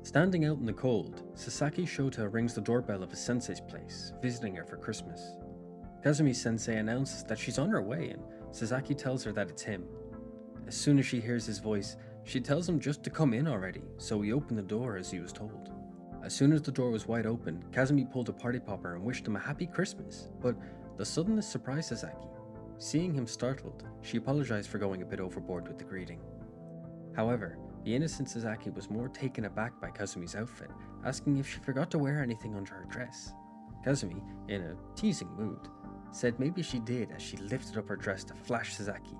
Standing out in the cold, Sasaki Shota rings the doorbell of his sensei's place, visiting her for Christmas. Kazumi-sensei announces that she's on her way and Sasaki tells her that it's him. As soon as she hears his voice, she tells him just to come in already, so he opened the door as he was told. As soon as the door was wide open, Kazumi pulled a party popper and wished him a happy Christmas, but the suddenness surprised Sasaki. Seeing him startled, she apologized for going a bit overboard with the greeting. However, the innocent Sasaki was more taken aback by Kazumi's outfit, asking if she forgot to wear anything under her dress. Kazumi, in a teasing mood, said maybe she did as she lifted up her dress to flash Sasaki.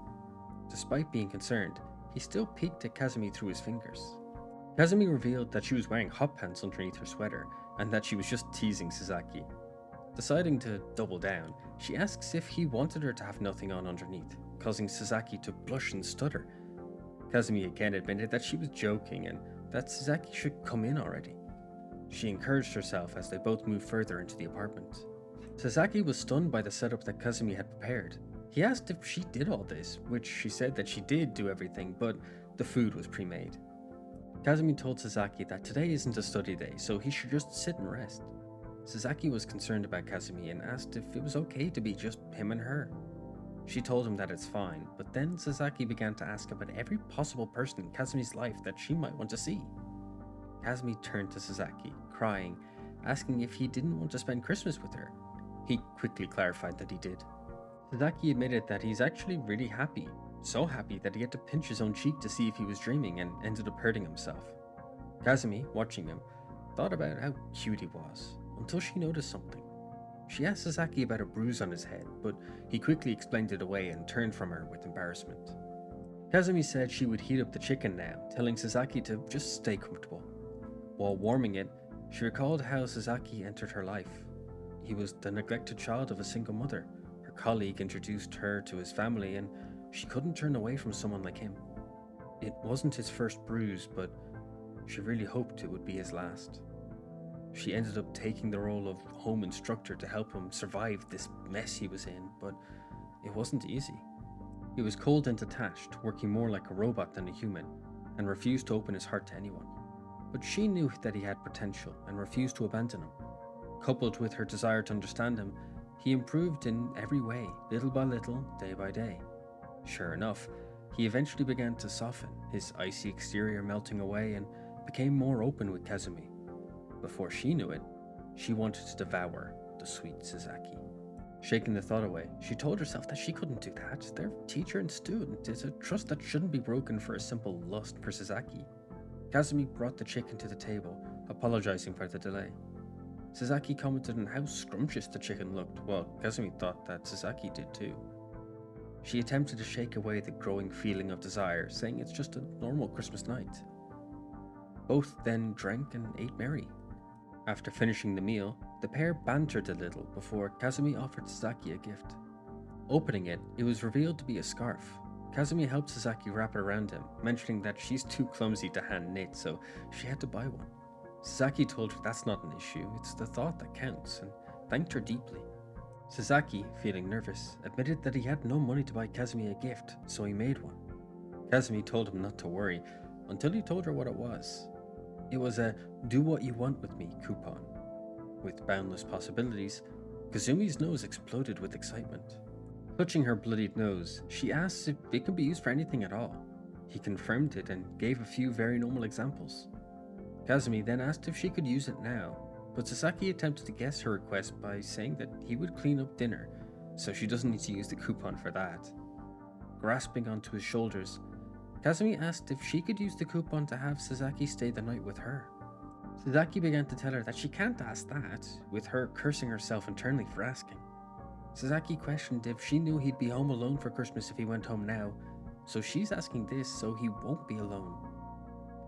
Despite being concerned, he still peeked at Kazumi through his fingers. Kazumi revealed that she was wearing hot pants underneath her sweater and that she was just teasing Sasaki. Deciding to double down, she asks if he wanted her to have nothing on underneath, causing Sasaki to blush and stutter. Kazumi again admitted that she was joking and that Sasaki should come in already. She encouraged herself as they both moved further into the apartment. Sasaki was stunned by the setup that Kazumi had prepared. He asked if she did all this, which she said that she did do everything, but the food was pre-made. Kazumi told Sasaki that today isn't a study day, so he should just sit and rest. Sasaki was concerned about Kazumi and asked if it was okay to be just him and her. She told him that it's fine, but then Sasaki began to ask about every possible person in Kazumi's life that she might want to see. Kazumi turned to Sasaki, crying, asking if he didn't want to spend Christmas with her. He quickly clarified that he did. Sasaki admitted that he's actually really happy, so happy that he had to pinch his own cheek to see if he was dreaming and ended up hurting himself. Kazumi, watching him, thought about how cute he was, until she noticed something. She asked Sasaki about a bruise on his head, but he quickly explained it away and turned from her with embarrassment. Kazumi said she would heat up the chicken now, telling Sasaki to just stay comfortable. While warming it, she recalled how Sasaki entered her life. He was the neglected child of a single mother. Her colleague introduced her to his family and she couldn't turn away from someone like him. It wasn't his first bruise, but she really hoped it would be his last. She ended up taking the role of home instructor to help him survive this mess he was in, but it wasn't easy. He was cold and detached, working more like a robot than a human, and refused to open his heart to anyone. But she knew that he had potential and refused to abandon him. Coupled with her desire to understand him, he improved in every way, little by little, day by day. Sure enough, he eventually began to soften, his icy exterior melting away, and became more open with Kazumi. Before she knew it, she wanted to devour the sweet Sasaki. Shaking the thought away, she told herself that she couldn't do that. Their teacher and student is a trust that shouldn't be broken for a simple lust for Sasaki. Kazumi brought the chicken to the table, apologizing for the delay. Sasaki commented on how scrumptious the chicken looked, while Kazumi thought that Sasaki did too. She attempted to shake away the growing feeling of desire, saying it's just a normal Christmas night. Both then drank and ate merry. After finishing the meal, the pair bantered a little before Kazumi offered Sasaki a gift. Opening it, it was revealed to be a scarf. Kazumi helped Sasaki wrap it around him, mentioning that she's too clumsy to hand knit, so she had to buy one. Sasaki told her that's not an issue, it's the thought that counts, and thanked her deeply. Sasaki, feeling nervous, admitted that he had no money to buy Kazumi a gift, so he made one. Kazumi told him not to worry, until he told her what it was. It was a "do what you want with me" coupon. With boundless possibilities, Kazumi's nose exploded with excitement. Touching her bloodied nose, she asked if it could be used for anything at all. He confirmed it and gave a few very normal examples. Kazumi then asked if she could use it now, but Sasaki attempted to guess her request by saying that he would clean up dinner, so she doesn't need to use the coupon for that. Grasping onto his shoulders, Kazumi asked if she could use the coupon to have Sasaki stay the night with her. Sasaki began to tell her that she can't ask that, with her cursing herself internally for asking. Sasaki questioned if she knew he'd be home alone for Christmas if he went home now, so she's asking this so he won't be alone.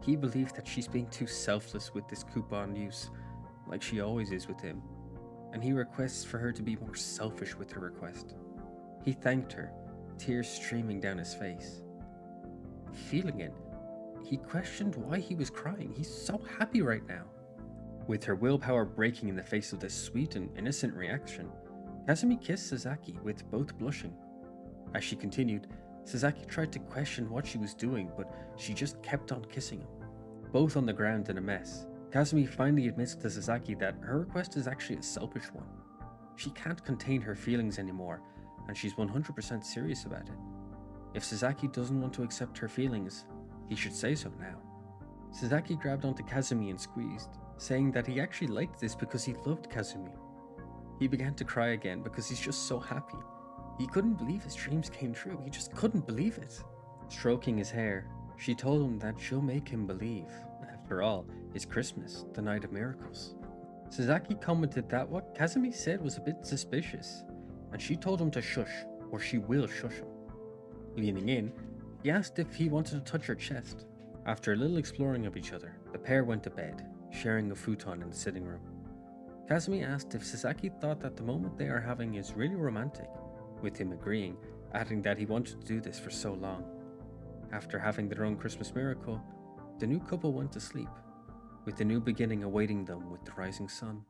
He believed that she's being too selfless with this coupon use, like she always is with him, and he requests for her to be more selfish with her request. He thanked her, tears streaming down his face. Feeling it, he questioned why he was crying. He's so happy right now. With her willpower breaking in the face of this sweet and innocent reaction, Kazumi kissed Sasaki, with both blushing. As she continued, Sasaki tried to question what she was doing, but she just kept on kissing him. both on the ground in a mess, Kazumi finally admits to Sasaki that her request is actually a selfish one. She can't contain her feelings anymore, and she's 100% serious about it. If Sasaki doesn't want to accept her feelings, he should say so now. Sasaki grabbed onto Kazumi and squeezed, saying that he actually liked this because he loved Kazumi. He began to cry again because he's just so happy. He couldn't believe his dreams came true, he just couldn't believe it. Stroking his hair, she told him that she'll make him believe. After all, it's Christmas, the night of miracles. Sasaki commented that what Kazumi said was a bit suspicious, and she told him to shush, or she will shush him. Leaning in, he asked if he wanted to touch her chest. After a little exploring of each other, the pair went to bed, sharing a futon in the sitting room. Kazumi asked if Sasaki thought that the moment they are having is really romantic, with him agreeing, adding that he wanted to do this for so long. After having their own Christmas miracle, the new couple went to sleep, with the new beginning awaiting them with the rising sun.